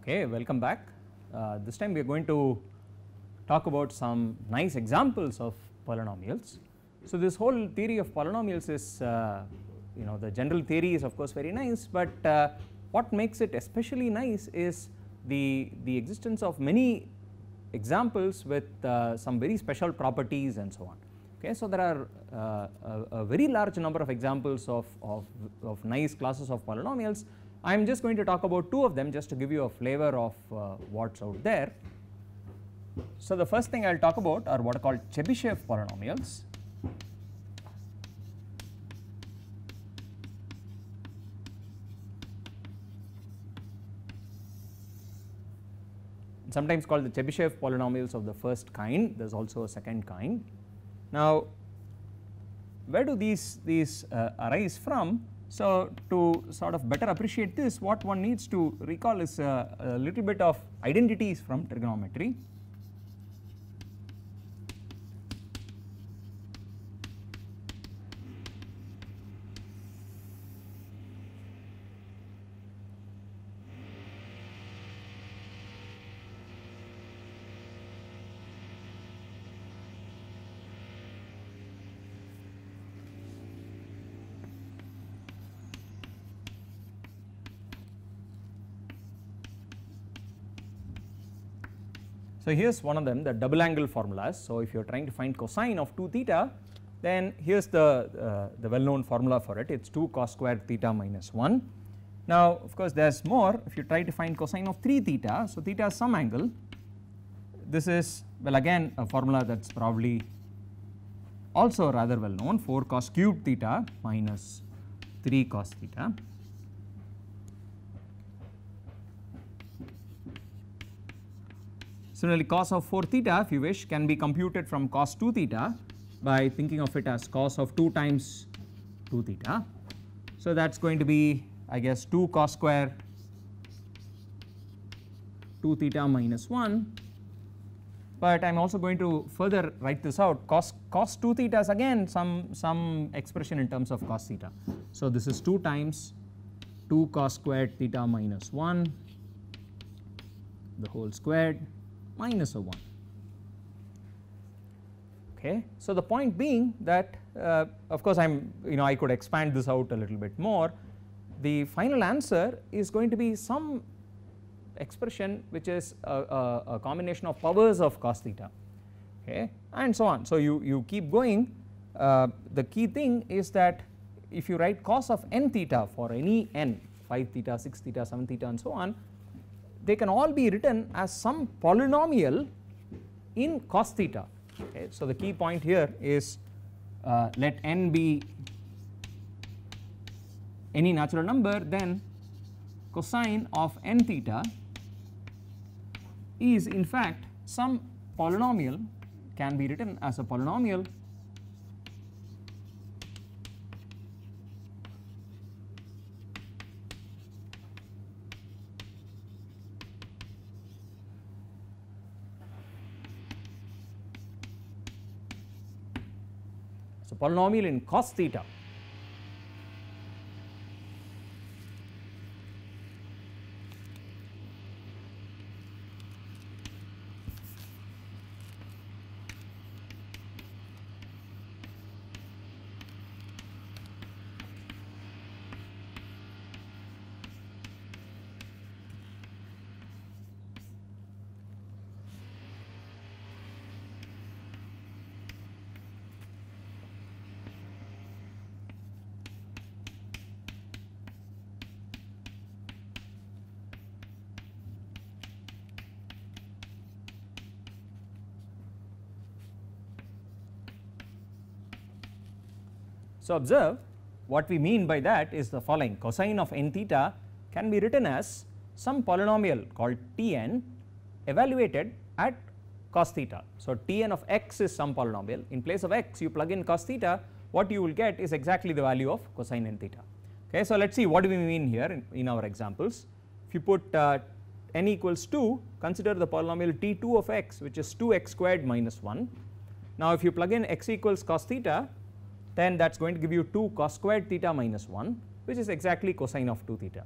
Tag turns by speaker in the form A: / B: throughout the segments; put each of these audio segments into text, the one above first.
A: Okay, welcome back. This time we are going to talk about some nice examples of polynomials. So, this whole theory of polynomials is the general theory is of course very nice, but what makes it especially nice is the existence of many examples with some very special properties and so on. Okay, so there are a very large number of examples of nice classes of polynomials. I am just going to talk about two of them just to give you a flavor of what's out there. So, the first thing I will talk about are what are called Chebyshev polynomials. Sometimes called the Chebyshev polynomials of the first kind. There is also a second kind. Now, where do these arise from? So, to sort of better appreciate this, what one needs to recall is a little bit of identities from trigonometry. So, here is one of them, the double angle formulas. So, if you are trying to find cosine of 2 theta, then here is the well known formula for it, it is 2 cos squared theta minus 1. Now, of course, there is more. If you try to find cosine of 3 theta, so theta is some angle, this is well again a formula that is probably also rather well known, 4 cos cubed theta minus 3 cos theta. Similarly, cos of 4 theta, if you wish, can be computed from cos 2 theta by thinking of it as cos of 2 times 2 theta. So, that is going to be, I guess, 2 cos square 2 theta minus 1, but I am also going to further write this out. Cos 2 theta is again some expression in terms of cos theta. So, this is 2 times 2 cos squared theta minus 1 the whole squared minus a 1. Okay. So, the point being that of course, I could expand this out a little bit more. The final answer is going to be some expression which is a combination of powers of cos theta, okay, and so on. So, you keep going. The key thing is that if you write cos of n theta for any n, 5 theta, 6 theta, 7 theta and so on, they can all be written as some polynomial in cos theta. Okay. So, the key point here is let n be any natural number, then cosine of n theta is in fact some polynomial, can be written as a polynomial polynomial in cos theta. So, observe what we mean by that is the following: cosine of n theta can be written as some polynomial called Tn evaluated at cos theta. So, Tn of x is some polynomial. In place of x you plug in cos theta, what you will get is exactly the value of cosine n theta. Okay, so, let us see what do we mean here in our examples. If you put n equals 2, consider the polynomial T2 of x, which is 2x squared minus 1. Now, if you plug in x equals cos theta, then that is going to give you 2 cos squared theta minus 1, which is exactly cosine of 2 theta.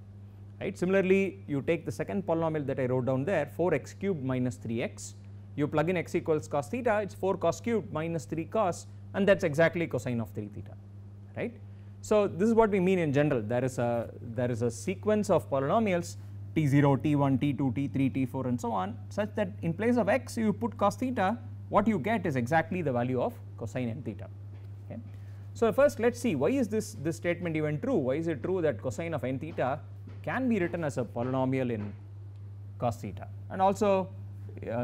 A: right. Similarly, you take the second polynomial that I wrote down there, 4x cubed minus 3x, you plug in x equals cos theta, it is 4 cos cubed minus 3 cos, and that is exactly cosine of 3 theta, right. So this is what we mean in general. There is a sequence of polynomials t0, t1, t2, t3, t4 and so on, such that in place of x you put cos theta, what you get is exactly the value of cosine n theta. Okay. So first let us see, why is this statement even true? Why is it true that cosine of n theta can be written as a polynomial in cos theta, and also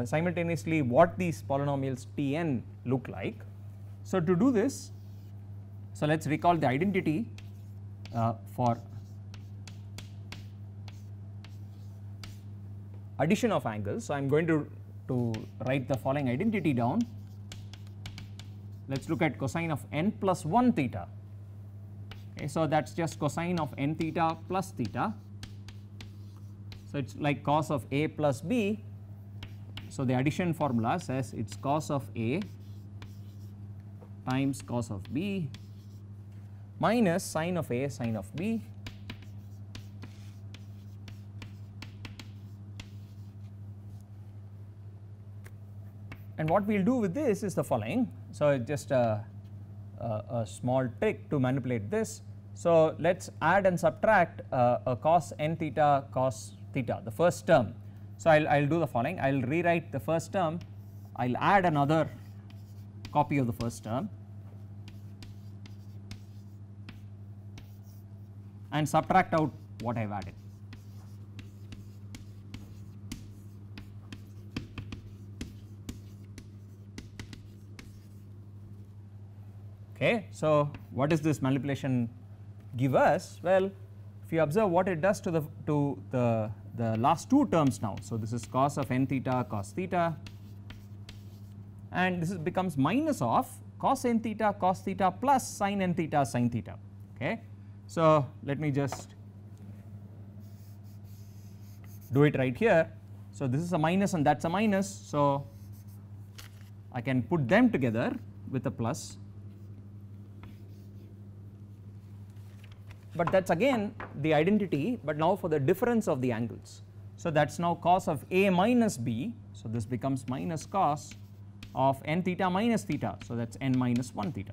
A: simultaneously what these polynomials Tn look like. So to do this, so let us recall the identity for addition of angles. So I am going to write the following identity down. Let us look at cosine of n plus 1 theta. Okay, so that is just cosine of n theta plus theta. So it is like cos of a plus b. So the addition formula says it is cos of a times cos of b minus sine of a sine of b and what we will do with this is the following. So just a small trick to manipulate this. So let us add and subtract a cos n theta cos theta, the first term. So I will do the following, I will rewrite the first term, I will add another copy of the first term and subtract out what I have added. Okay, so what does this manipulation give us? Well, if you observe what it does to the last two terms now. So this is cos of n theta cos theta, and this becomes minus of cos n theta cos theta plus sin n theta sin theta. Okay, so let me just do it right here. So this is a minus and that is a minus, so I can put them together with a plus, but that is again the identity, but now for the difference of the angles. So that is now cos of a minus b, so this becomes minus cos of n theta minus theta, so that is n minus 1 theta.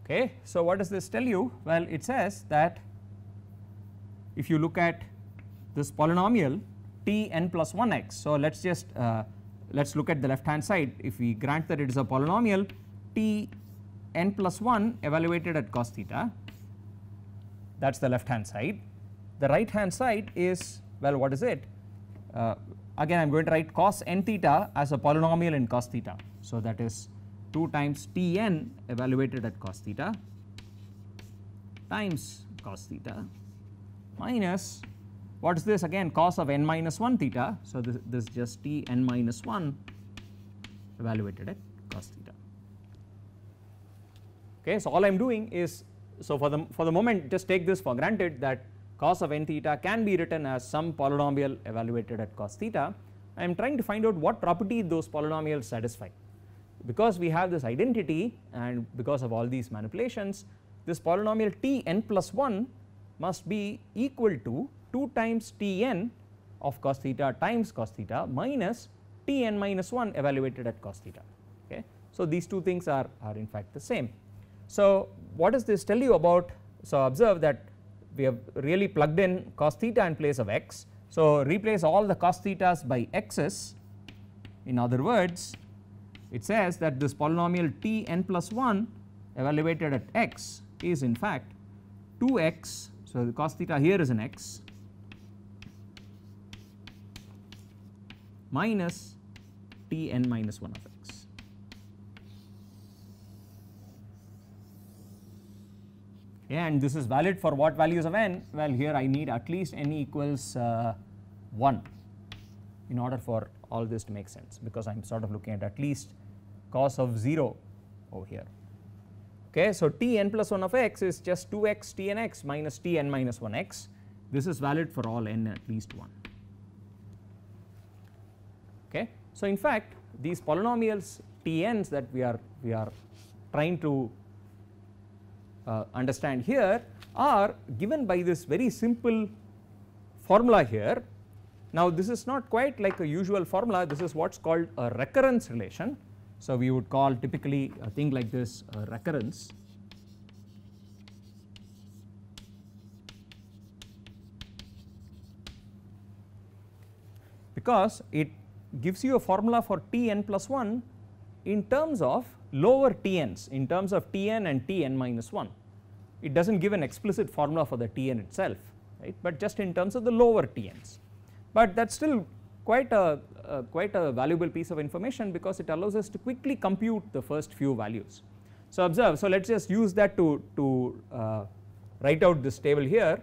A: Okay, so what does this tell you? Well, it says that if you look at this polynomial t n plus 1x, so let us look at the left hand side. If we grant that it is a polynomial t n plus 1 evaluated at cos theta, that is the left hand side. The right hand side is, well, what is it? Again I am going to write cos n theta as a polynomial in cos theta, so that is 2 times Tn evaluated at cos theta times cos theta minus, what is this again, cos of n minus 1 theta, so this is just Tn minus 1 evaluated at cos theta. Okay, so all I am doing is, so for the moment just take this for granted that cos of n theta can be written as some polynomial evaluated at cos theta. I am trying to find out what property those polynomials satisfy. Because we have this identity and because of all these manipulations, this polynomial t n plus 1 must be equal to 2 times Tn of cos theta times cos theta minus Tn minus 1 evaluated at cos theta. Okay, so these two things are in fact the same. So what does this tell you about? So observe that we have really plugged in cos theta in place of x. So replace all the cos thetas by x's. In other words, it says that this polynomial t n plus 1 evaluated at x is in fact 2x, so the cos theta here is an x, minus t n minus 1 of x. And this is valid for what values of n? Well, here I need at least n equals 1 in order for all this to make sense, because I am sort of looking at least cos of 0 over here. Okay, so t n plus 1 of x is just 2x t n x minus t n minus 1 x. This is valid for all n at least 1. Okay, so in fact these polynomials t n's that we are trying to understand here are given by this very simple formula here. Now this is not quite like a usual formula, this is what is called a recurrence relation. So we would call typically a thing like this a recurrence. Because it gives you a formula for Tn plus 1 in terms of lower Tn's, in terms of Tn and Tn minus 1. It does not give an explicit formula for the Tn itself, right, but just in terms of the lower Tn's. But that is still quite a valuable piece of information because it allows us to quickly compute the first few values. So observe, so let us just use that to write out this table here.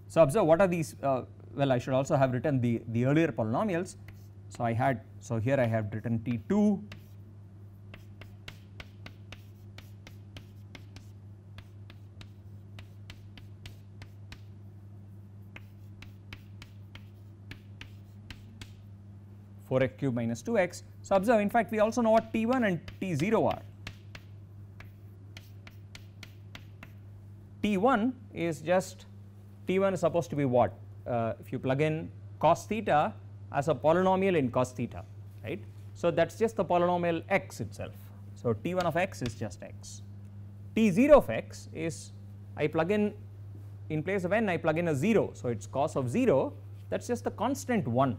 A: So observe what are these, well I should also have written the earlier polynomials. So here I have written T2, (4x cube minus 2x). So observe, in fact we also know what T1 and T0 are. T1 is just, T1 is supposed to be what? If you plug in cos theta as a polynomial in cos theta, right. So that is just the polynomial x itself. So T1 of x is just x. T0 of x is, I plug in place of n I plug in a 0, so it is cos of 0, that is just the constant 1.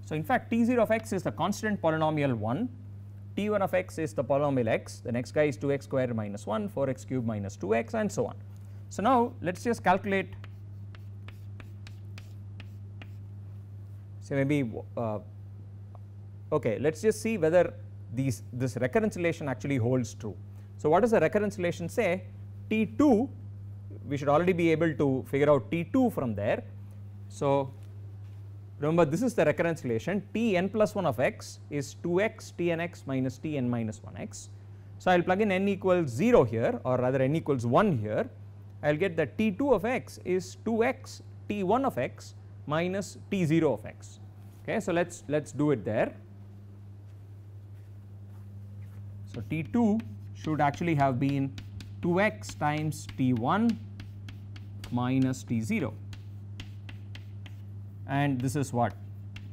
A: So in fact T0 of x is the constant polynomial 1, T1 of x is the polynomial x, the next guy is 2x squared minus 1, 4x cubed minus 2x and so on. So now let us just calculate, say maybe okay, let us just see whether this recurrence relation actually holds true. So what does the recurrence relation say? T2, we should already be able to figure out T2 from there. So remember this is the recurrence relation, Tn plus 1 of x is 2x Tnx minus Tn minus 1x. So I will plug in n equals 0 here, or rather n equals 1 here, I will get that T2 of x is 2x T1 of x minus T0 of x. Okay, so let's do it there. So T2 should actually have been 2x times T1 minus T0, and this is what,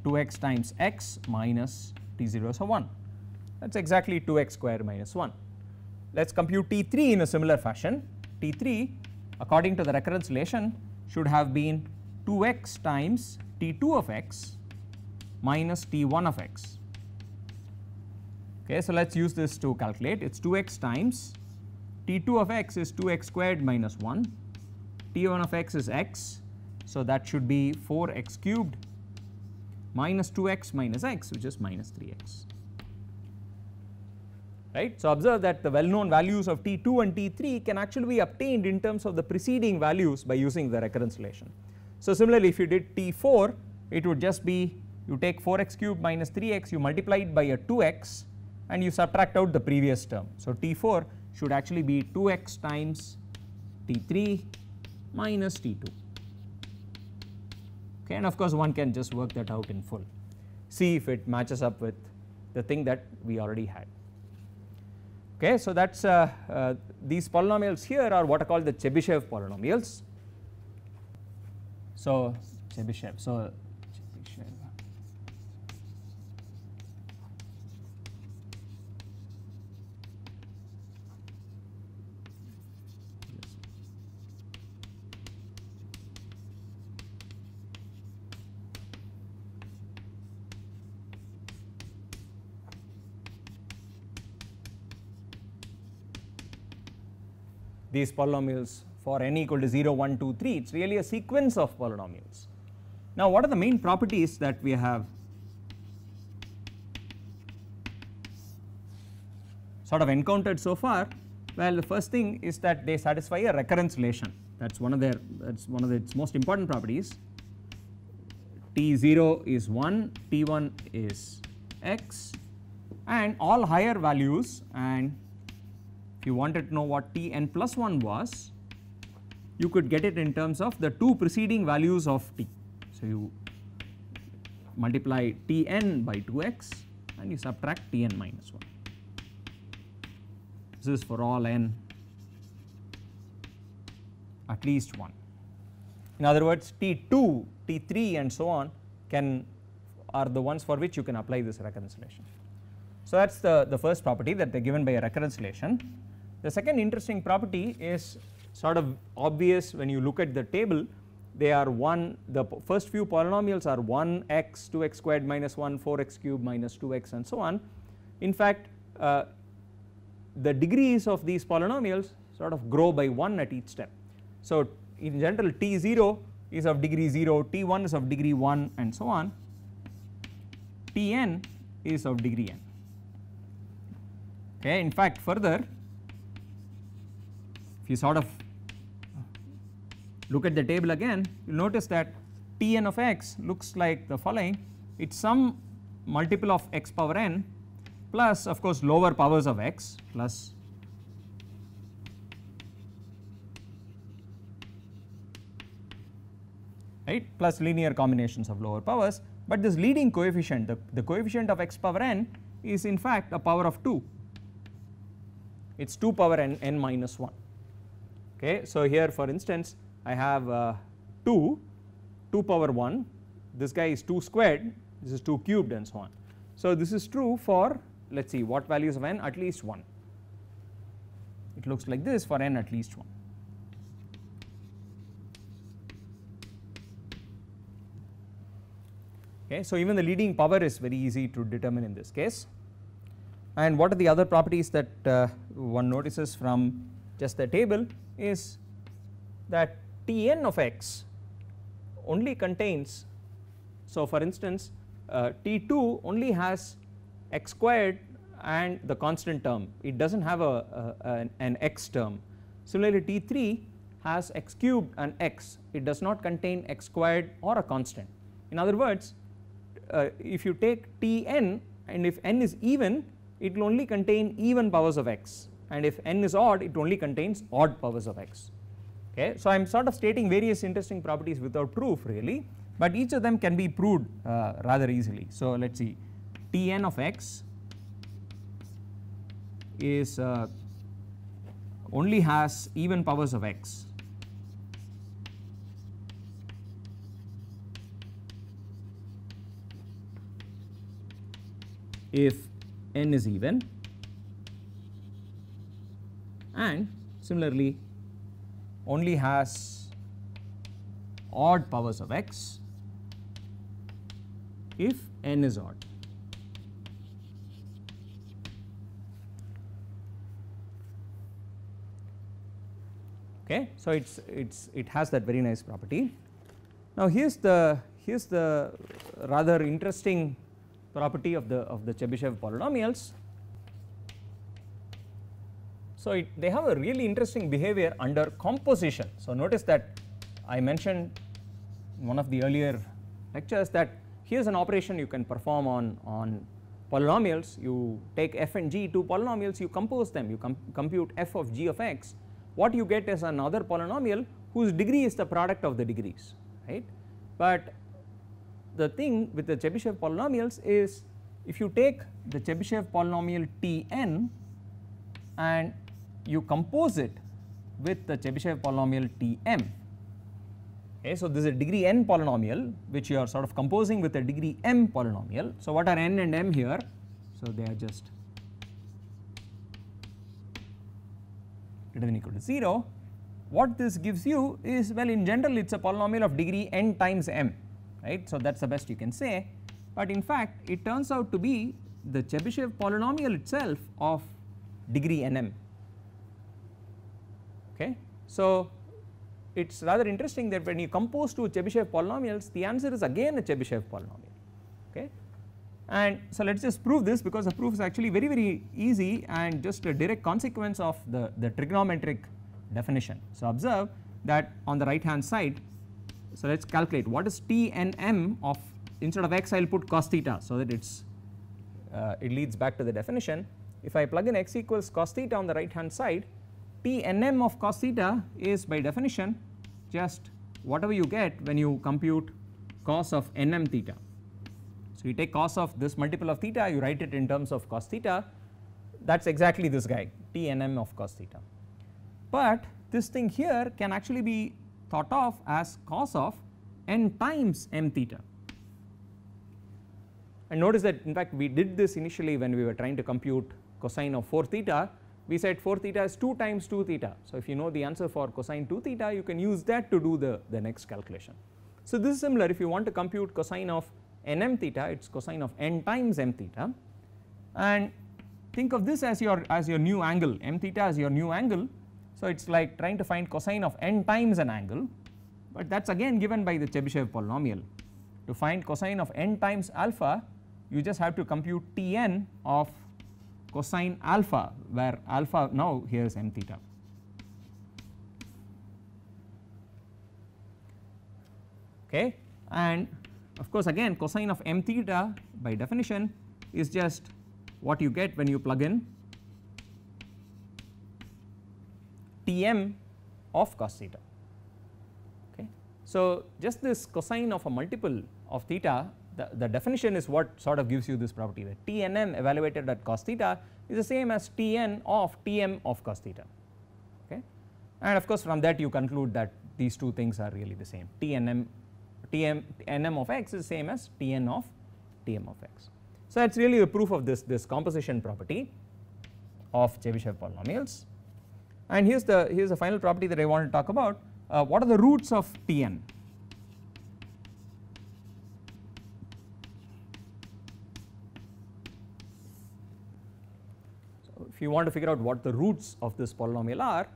A: 2x times x minus T0, so 1, that is exactly 2x squared minus 1. Let us compute T3 in a similar fashion. T3 according to the recurrence relation should have been 2x times T2 of x minus T1 of x. Okay, so let us use this to calculate. It is 2x times T2 of x is 2x squared minus 1, T1 of x is x, so that should be 4x cubed minus 2x minus x, which is minus 3x. Right. So observe that the well known values of T2 and T3 can actually be obtained in terms of the preceding values by using the recurrence relation. So similarly if you did T4, it would just be, you take 4x cubed minus 3x, you multiply it by a 2x and you subtract out the previous term. So T4 should actually be 2x times T3 minus T2. Okay, and of course one can just work that out in full, see if it matches up with the thing that we already had. Okay, so that is these polynomials here are what are called the Chebyshev polynomials. So Chebyshev, so Chebyshev. These polynomials for n equal to 0, 1, 2, 3, it is really a sequence of polynomials. Now what are the main properties that we have sort of encountered so far? Well, the first thing is that they satisfy a recurrence relation. That's one of its most important properties. T0 is 1, T1 is x, and all higher values, and if you wanted to know what Tn plus 1 was, you could get it in terms of the two preceding values of t. So you multiply Tn by 2x and you subtract Tn minus 1. This is for all n at least 1. In other words, T2, T3 and so on are the ones for which you can apply this recurrence relation. So that is the first property, that they are given by a recurrence relation. The second interesting property is sort of obvious when you look at the table. They are the first few polynomials are 1x, 2x squared minus 1, 4x cubed minus 2x and so on. In fact, the degrees of these polynomials sort of grow by 1 at each step. So in general, T0 is of degree 0, T1 is of degree 1 and so on, Tn is of degree n. Okay. In fact, further, if you sort of look at the table again, you will notice that Tn of x looks like the following. It is some multiple of x power n plus of course lower powers of x plus plus linear combinations of lower powers, but this leading coefficient, the coefficient of x power n is in fact a power of 2. It is 2 power n minus 1. Okay. So here for instance I have 2 power 1, this guy is 2 squared, this is 2 cubed and so on. So this is true for, let us see what values of n, at least 1. It looks like this for n at least 1. Okay. So even the leading power is very easy to determine in this case. And what are the other properties that one notices from just the table is that Tn of x only contains, so for instance T2 only has x squared and the constant term, it does not have an x term. Similarly T3 has x cubed and x, it does not contain x squared or a constant. In other words, if you take Tn and if n is even, it will only contain even powers of x, and if n is odd, it only contains odd powers of x. Okay. So I am sort of stating various interesting properties without proof really, but each of them can be proved rather easily. So let us see, Tn of x is only has even powers of x if n is even, and similarly only has odd powers of x if n is odd. Okay. So it has that very nice property. Now here's the rather interesting property of the Chebyshev polynomials. So they have a really interesting behavior under composition. So notice that I mentioned in one of the earlier lectures that here is an operation you can perform on polynomials. You take f and g, two polynomials, you compose them, you compute f of g of x. What you get is another polynomial whose degree is the product of the degrees, right. But the thing with the Chebyshev polynomials is, if you take the Chebyshev polynomial Tn and you compose it with the Chebyshev polynomial Tm, okay, so this is a degree n polynomial which you are sort of composing with a degree m polynomial. So what are n and m here? So they are just greater than or equal to 0. What this gives you is, well, in general it is a polynomial of degree n times m, right. So that is the best you can say, but in fact it turns out to be the Chebyshev polynomial itself of degree nm. Okay. So it is rather interesting that when you compose two Chebyshev polynomials, the answer is again a Chebyshev polynomial. Okay. And so let us just prove this, because the proof is actually very easy and just a direct consequence of the trigonometric definition. So observe that on the right hand side, so let us calculate what is Tnm of, instead of x I will put cos theta, so that it leads back to the definition. If I plug in x equals cos theta on the right hand side, Tnm of cos theta is by definition just whatever you get when you compute cos of nm theta. So you take cos of this multiple of theta, you write it in terms of cos theta. that is exactly this guy Tnm of cos theta, but this thing here can actually be thought of as cos of n times m theta. And notice that in fact we did this initially when we were trying to compute cosine of 4 theta. We said 4 theta is 2 times 2 theta. So if you know the answer for cosine 2 theta, you can use that to do the next calculation. So this is similar. If you want to compute cosine of nm theta, it is cosine of n times m theta, and think of this as your new angle, m theta as your new angle. So it is like trying to find cosine of n times an angle, but that is again given by the Chebyshev polynomial. To find cosine of n times alpha, you just have to compute Tn of cosine alpha, where alpha now here is m theta. Okay, and of course again cosine of m theta by definition is just what you get when you plug in Tm of cos theta. Okay, so just this cosine of a multiple of theta, the definition is what sort of gives you this property, that Tnm evaluated at cos theta is the same as Tn of Tm of cos theta. Okay, and of course from that you conclude that these two things are really the same. Nm of x is same as Tn of Tm of x. So that is really the proof of this composition property of Chebyshev polynomials. And here is the final property that I want to talk about. What are the roots of Tn? So if you want to figure out what the roots of this polynomial are,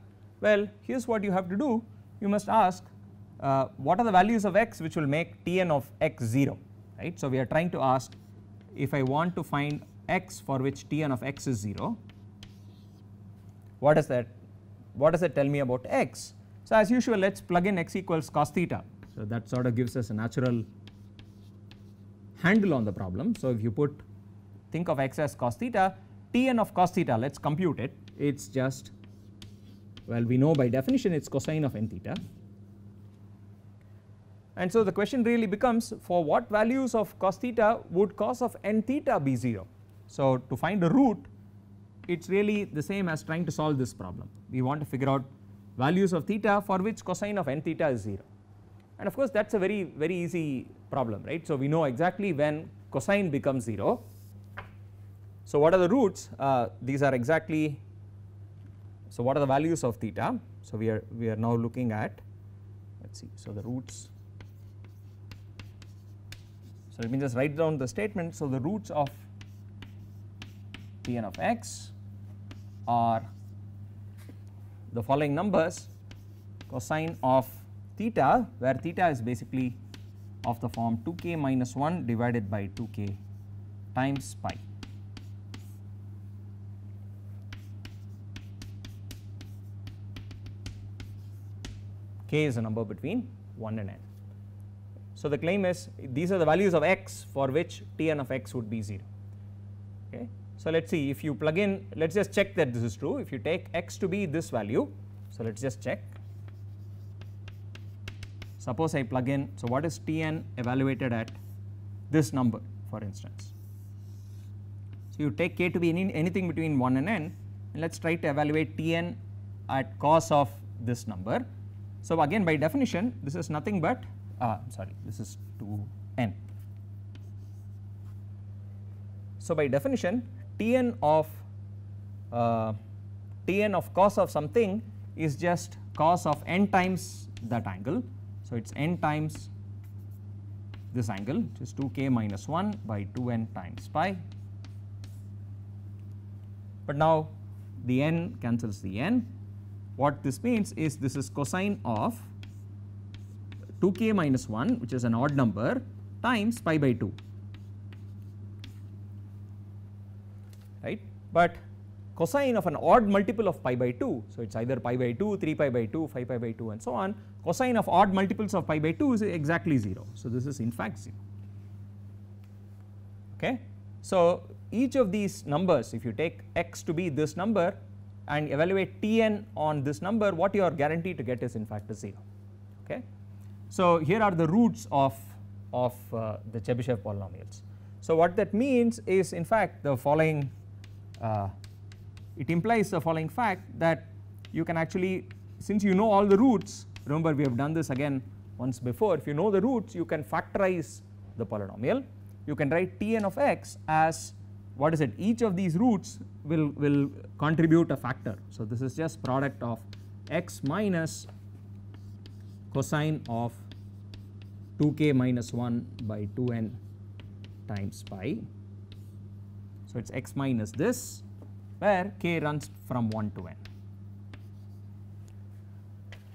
A: well, here is what you have to do. You must ask what are the values of x which will make Tn of x 0, right. So we are trying to ask, if I want to find x for which Tn of x is 0, what does that tell me about x? So as usual, let us plug in x equals cos theta. So that sort of gives us a natural handle on the problem. So if you think of x as cos theta, Tn of cos theta, let us compute it, it is just, well, we know by definition it is cosine of n theta. And so the question really becomes, for what values of cos theta would cos of n theta be 0? So to find a root, it is really the same as trying to solve this problem. We want to figure out values of theta for which cosine of n theta is 0, and of course that is a very easy problem, right. So we know exactly when cosine becomes 0. So what are the roots? These are exactly, so what are the values of theta? So we are now looking at, let us see, so the roots. So let me just write down the statement. So the roots of Tn of x are the following numbers: cosine of theta, where theta is basically of the form 2k minus 1 divided by 2k times pi. K is a number between 1 and n. So the claim is these are the values of x for which Tn of x would be 0. Okay. So let us see, if you plug in, let us just check that this is true. If you take x to be this value, so let us just check. Suppose I plug in, so what is Tn evaluated at this number, for instance. So you take k to be anything between 1 and n, and let us try to evaluate Tn at cos of this number. So again by definition this is nothing but this is 2n. So by definition Tn of cos of something is just cos of n times that angle. So it is n times this angle, which is 2k minus 1 by 2n times pi. But now the n cancels the n. What this means is this is cosine of 2k minus 1, which is an odd number, times pi by 2, right. But cosine of an odd multiple of pi by 2, so it is either pi by 2, 3 pi by 2, 5 pi by 2 and so on, cosine of odd multiples of pi by 2 is exactly 0. So this is in fact 0. Okay. So each of these numbers, if you take x to be this number and evaluate Tn on this number, what you are guaranteed to get is in fact a 0. Okay. So here are the roots of the Chebyshev polynomials. So what that means is in fact the following it implies the following fact, that you can actually, since you know all the roots, remember we have done this again once before, if you know the roots you can factorize the polynomial. You can write Tn of x as, what is it, each of these roots will contribute a factor. So this is just product of x minus cosine of 2k minus 1 by 2n times pi. So it is x minus this, where k runs from 1 to n.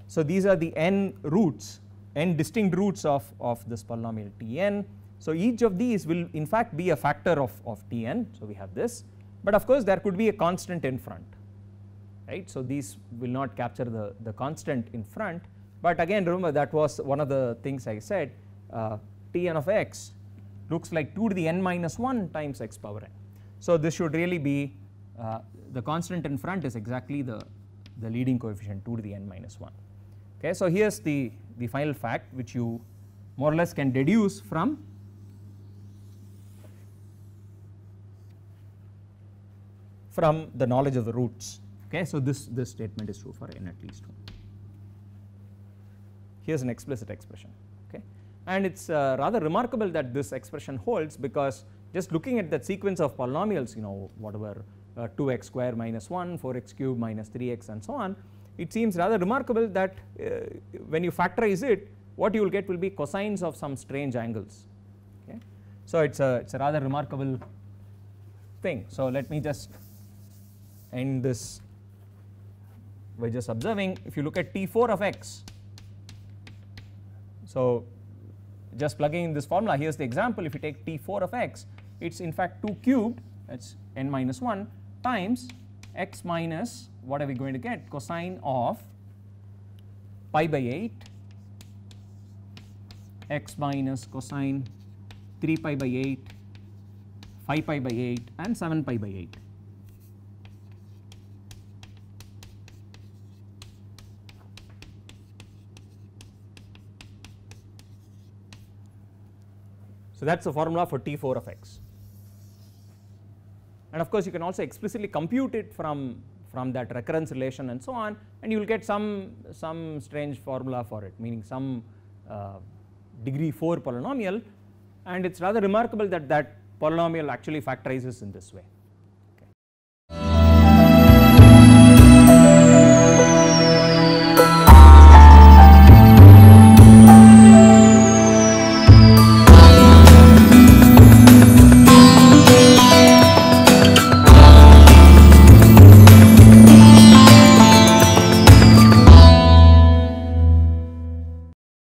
A: So these are the n roots, n distinct roots of this polynomial Tn. So each of these will in fact be a factor of Tn. So we have this, but of course there could be a constant in front, right. So these will not capture the constant in front, but again remember that was one of the things I said, Tn of x looks like 2 to the n minus 1 times x power n. So this should really be, the constant in front is exactly the leading coefficient 2 to the n minus 1. Okay, so here's the final fact which you more or less can deduce from the knowledge of the roots. Okay, so this statement is true for n at least 1. Here's an explicit expression. Okay, and it's rather remarkable that this expression holds, because just looking at that sequence of polynomials, you know, whatever 2x square minus 1, 4x cube minus 3x and so on, it seems rather remarkable that when you factorize it, what you will get will be cosines of some strange angles. Okay, so it's a rather remarkable thing. So let me just end this by just observing, if you look at T4 of x, so just plugging in this formula, here's the example. If you take T4 of x, it's in fact 2 cubed, that's n minus 1, times x minus, what are we going to get, cosine of pi by 8, x minus cosine 3 pi by 8, 5 pi by 8 and 7 pi by 8. So that is the formula for T4 of x, and of course you can also explicitly compute it from that recurrence relation and so on, and you will get some strange formula for it, meaning some degree 4 polynomial, and it is rather remarkable that that polynomial actually factorizes in this way.